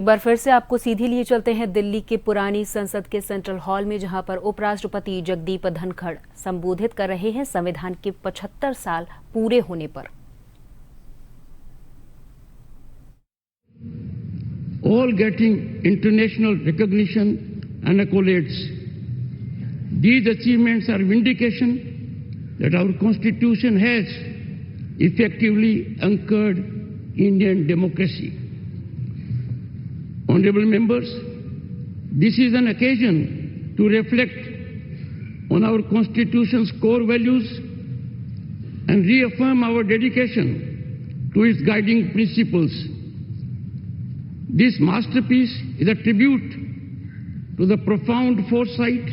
एक बार फिर से आपको सीधे लिए चलते हैं दिल्ली के पुरानी संसद के सेंट्रल हॉल में, जहां पर उपराष्ट्रपति जगदीप धनखड़ संबोधित कर रहे हैं संविधान के 75 साल पूरे होने पर। All getting international recognition and accolades. These achievements are vindication that our Constitution has effectively anchored Indian democracy. Honorable members, this is an occasion to reflect on our Constitution's core values and reaffirm our dedication to its guiding principles. This masterpiece is a tribute to the profound foresight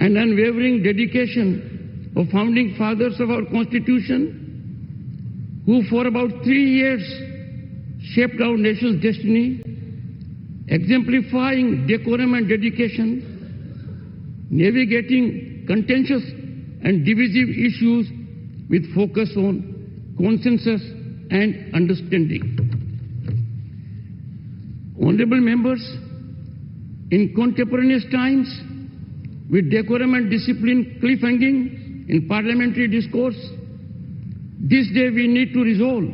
and unwavering dedication of founding fathers of our Constitution, who for about 3 years shaped our nation's destiny, exemplifying decorum and dedication, navigating contentious and divisive issues with focus on consensus and understanding. Honorable members, in contemporaneous times, with decorum and discipline cliffhanging in parliamentary discourse, this day we need to resolve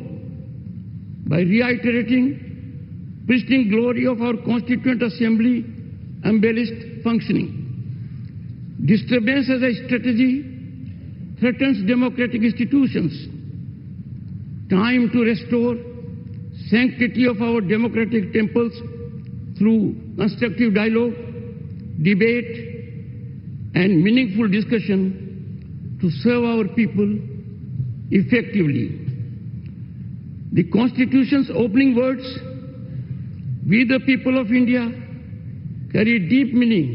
by reiterating pristine glory of our Constituent Assembly embellished functioning. Disturbance as a strategy threatens democratic institutions. Time to restore sanctity of our democratic temples through constructive dialogue, debate, and meaningful discussion to serve our people effectively. The Constitution's opening words, "We the people of India," carry deep meaning,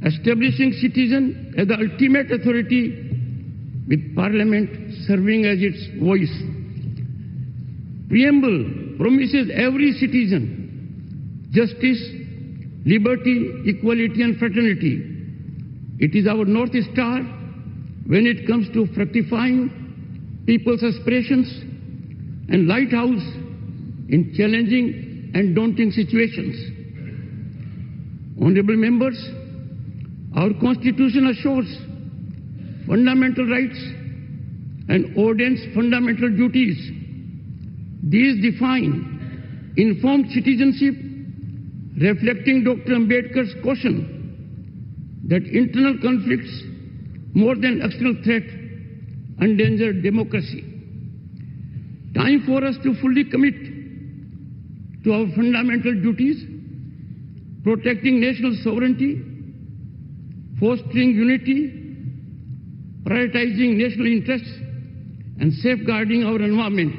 establishing citizen as the ultimate authority, with Parliament serving as its voice. Preamble promises every citizen justice, liberty, equality, and fraternity. It is our North Star when it comes to fructifying people's aspirations and lighthouse in challenging and daunting situations. Honorable members, our Constitution assures fundamental rights and ordains fundamental duties. These define informed citizenship, reflecting Dr. Ambedkar's caution that internal conflicts, more than external threat, endanger democracy. Time for us to fully commit to our fundamental duties, protecting national sovereignty, fostering unity, prioritizing national interests, and safeguarding our environment.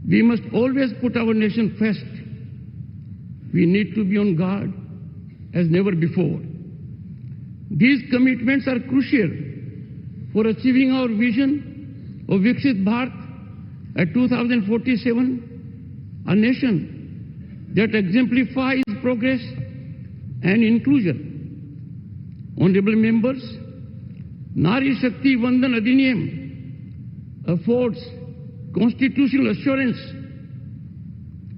We must always put our nation first. We need to be on guard as never before. These commitments are crucial for achieving our vision of Viksit Bharat at 2047, a nation that exemplifies progress and inclusion. Honorable members, Nari Shakti Vandan Adhiniyam affords constitutional assurance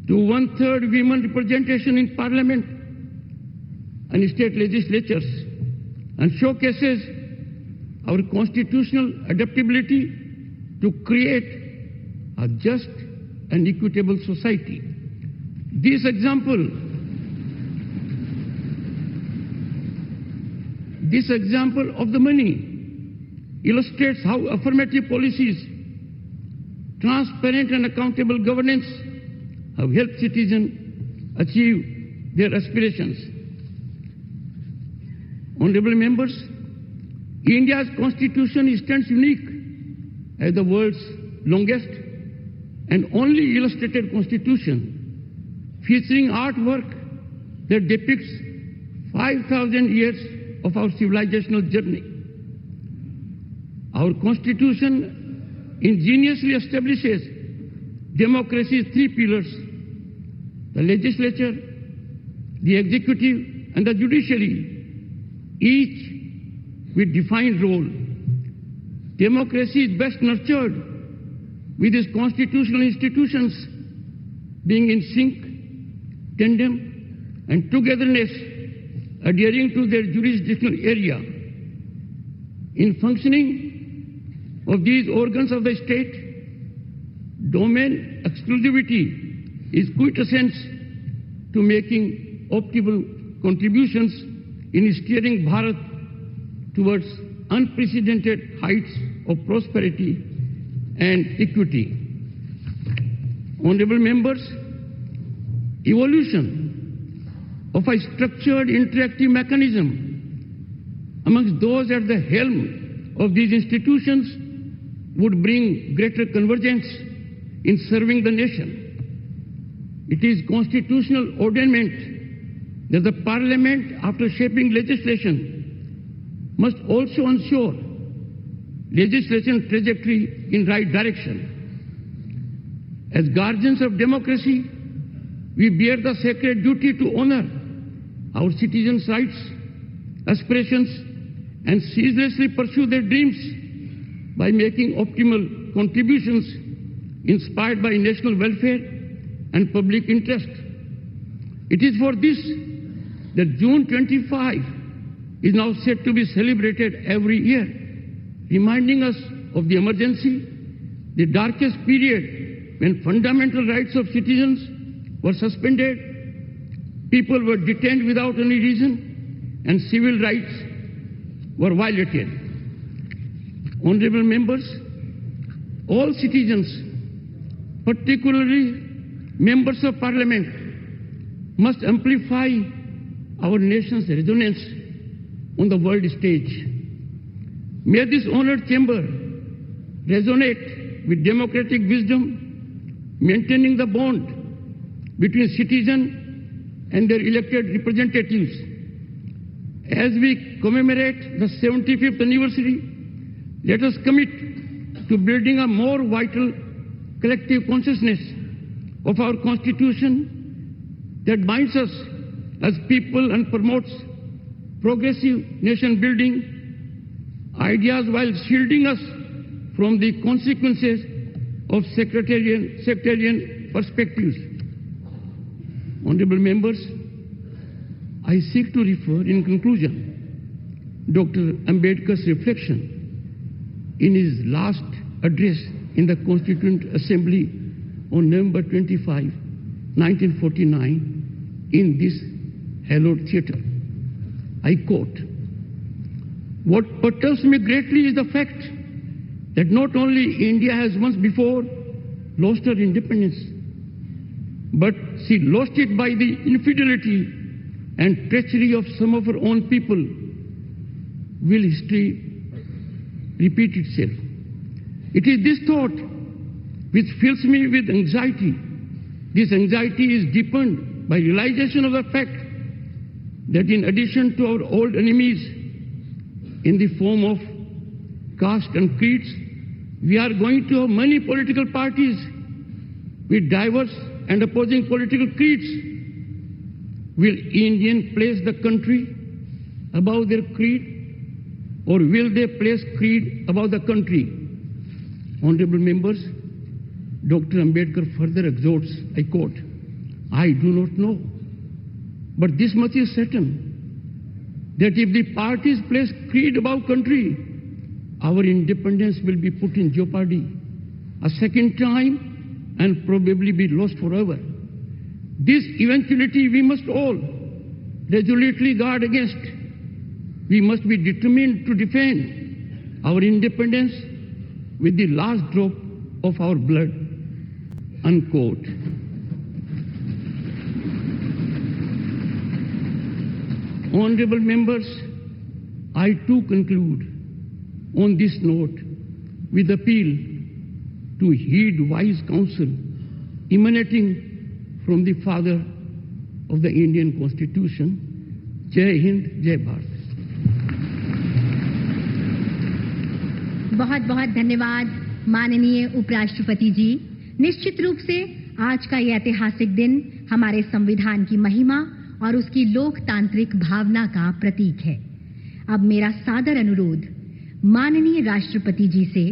to 1/3 women representation in Parliament and state legislatures, and showcases our constitutional adaptability to create a just and equitable society. This example of the many illustrates how affirmative policies, transparent and accountable governance have helped citizens achieve their aspirations. Honorable members, India's Constitution stands unique as the world's longest and only illustrated Constitution, featuring artwork that depicts 5,000 years of our civilizational journey. Our Constitution ingeniously establishes democracy's 3 pillars: the legislature, the executive, and the judiciary, each with defined role. Democracy is best nurtured with its constitutional institutions being in sync, tandem, and togetherness, adhering to their jurisdictional area. In functioning of these organs of the state, domain exclusivity is quintessence to making optimal contributions in steering Bharat towards unprecedented heights of prosperity and equity. Honorable members, evolution of a structured interactive mechanism amongst those at the helm of these institutions would bring greater convergence in serving the nation. It is constitutional ordainment that the Parliament, after shaping legislation, must also ensure legislation trajectory in right direction. As guardians of democracy, we bear the sacred duty to honor our citizens' rights, aspirations, and ceaselessly pursue their dreams by making optimal contributions inspired by national welfare and public interest. It is for this that June 25 is now set to be celebrated every year, reminding us of the emergency, the darkest period when fundamental rights of citizens were suspended, people were detained without any reason, and civil rights were violated. Honorable members, all citizens, particularly members of Parliament, must amplify our nation's resonance on the world stage. May this honored chamber resonate with democratic wisdom, maintaining the bond between citizens and their elected representatives. As we commemorate the 75th anniversary, let us commit to building a more vital collective consciousness of our Constitution that binds us as people and promotes progressive nation building ideas while shielding us from the consequences of sectarian perspectives. Honorable members, I seek to refer in conclusion Dr. Ambedkar's reflection in his last address in the Constituent Assembly on November 25, 1949, in this hallowed theatre. I quote, "What perturbs me greatly is the fact that not only India has once before lost her independence, but she lost it by the infidelity and treachery of some of her own people. Will history repeat itself?" It is this thought which fills me with anxiety. This anxiety is deepened by realization of the fact that in addition to our old enemies in the form of caste and creeds, we are going to have many political parties with diverse and opposing political creeds. Will Indians place the country above their creed, or will they place creed above the country? Honorable members, Dr. Ambedkar further exhorts, I quote, "I do not know, but this much is certain, that if the parties place creed above country, our independence will be put in jeopardy a second time and probably be lost forever. This eventuality we must all resolutely guard against. We must be determined to defend our independence with the last drop of our blood." Unquote. Honorable members, I too conclude on this note with appeal to heed wise counsel emanating from the father of the Indian Constitution. Jai Hind, Jai Bharat. बहुत बहुत धन्यवाद माननीय उपराष्ट्रपति जी। निश्चित रूप से आज का ये ऐतिहासिक दिन हमारे संविधान की महिमा और उसकी लोकतांत्रिक भावना का प्रतीक है। अब मेरा सादर अनुरोध माननीय राष्ट्रपति जी से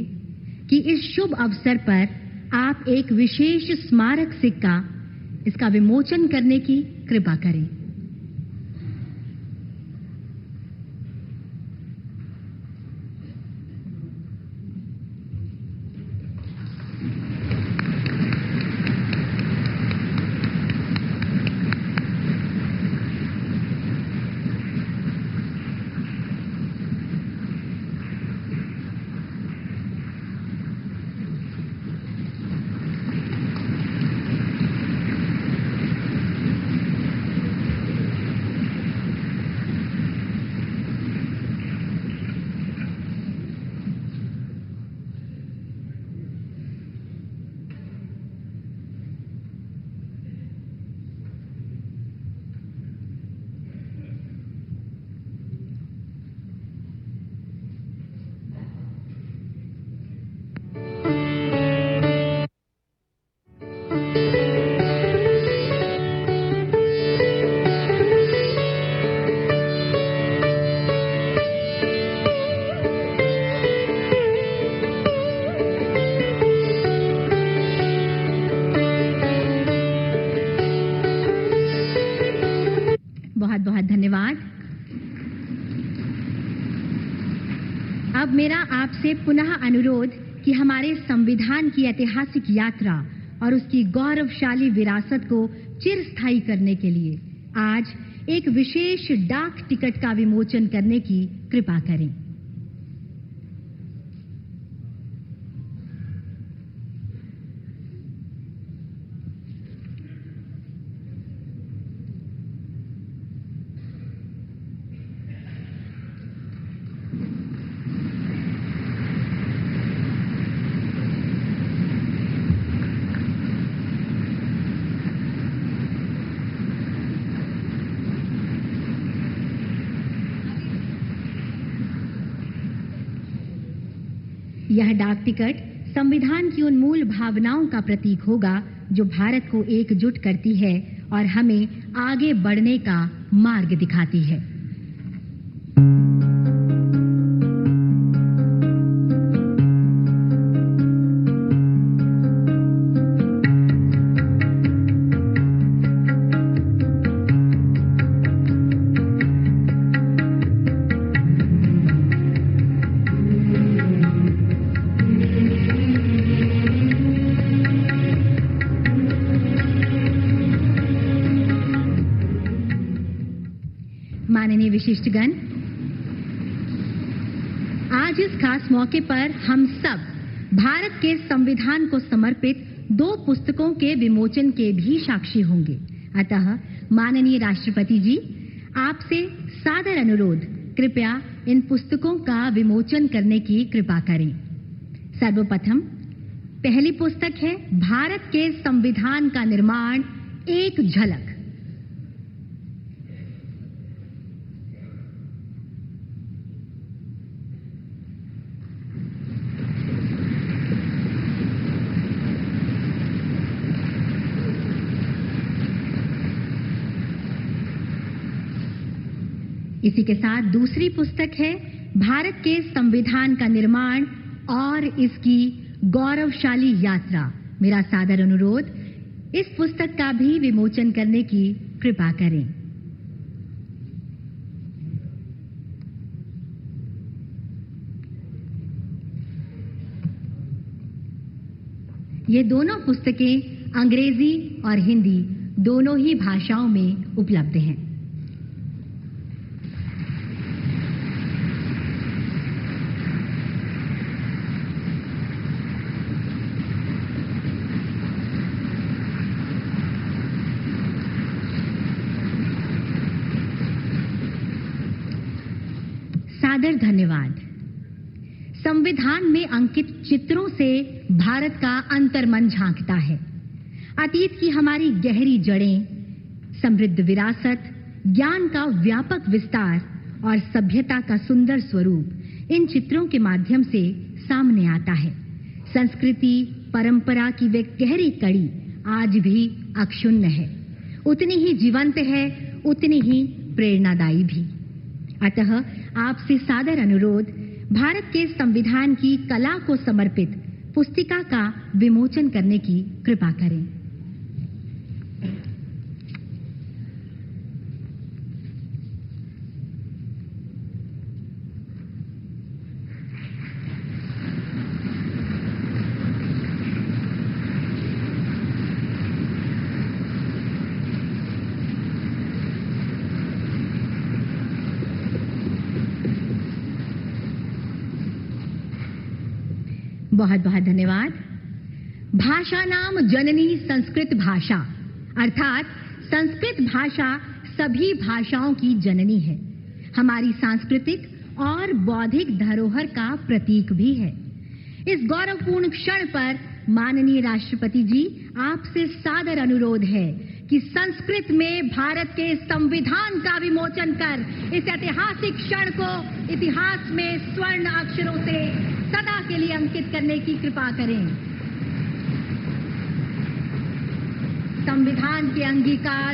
कि इस शुभ अवसर पर आप एक विशेष स्मारक सिक्का इसका विमोचन करने की कृपा करें। बहुत बहुत धन्यवाद। अब मेरा आपसे पुनः अनुरोध कि हमारे संविधान की ऐतिहासिक यात्रा और उसकी गौरवशाली विरासत को चिरस्थायी करने के लिए आज एक विशेष डाक टिकट का विमोचन करने की कृपा करें। यह डाक टिकट संविधान की उन मूल भावनाओं का प्रतीक होगा जो भारत को एकजुट करती है और हमें आगे बढ़ने का मार्ग दिखाती है। माननीय विशिष्टगण, आज इस खास मौके पर हम सब भारत के संविधान को समर्पित 2 पुस्तकों के विमोचन के भी साक्षी होंगे। अतः माननीय राष्ट्रपति जी, आपसे सादर अनुरोध, कृपया इन पुस्तकों का विमोचन करने की कृपा करें। सर्वप्रथम पहली पुस्तक है भारत के संविधान का निर्माण, एक झलक। इसी के साथ दूसरी पुस्तक है भारत के संविधान का निर्माण और इसकी गौरवशाली यात्रा। मेरा सादर अनुरोध, इस पुस्तक का भी विमोचन करने की कृपा करें। ये दोनों पुस्तकें अंग्रेजी और हिंदी दोनों ही भाषाओं में उपलब्ध हैं। सादर धन्यवाद। संविधान में अंकित चित्रों से भारत का अंतर्मन झांकता है। अतीत की हमारी गहरी जड़ें, समृद्ध विरासत, ज्ञान का व्यापक विस्तार और सभ्यता का सुंदर स्वरूप इन चित्रों के माध्यम से सामने आता है। संस्कृति, परंपरा की वे गहरी कड़ी आज भी अक्षुण्ण है, उतनी ही जीवंत है, उतनी ही प्रेरणादायी भी। अतः आपसे सादर अनुरोध, भारत के संविधान की कला को समर्पित पुस्तिका का विमोचन करने की कृपा करें। बहुत बहुत धन्यवाद। भाषा नाम जननी संस्कृत भाषा, अर्थात संस्कृत भाषा सभी भाषाओं की जननी है। हमारी सांस्कृतिक और बौद्धिक धरोहर का प्रतीक भी है। इस गौरवपूर्ण क्षण पर माननीय राष्ट्रपति जी, आपसे सादर अनुरोध है कि संस्कृत में भारत के संविधान का विमोचन कर इस ऐतिहासिक क्षण को इतिहास में स्वर्ण अक्षरों से सदा के लिए अंकित करने की कृपा करें। संविधान के अंगीकार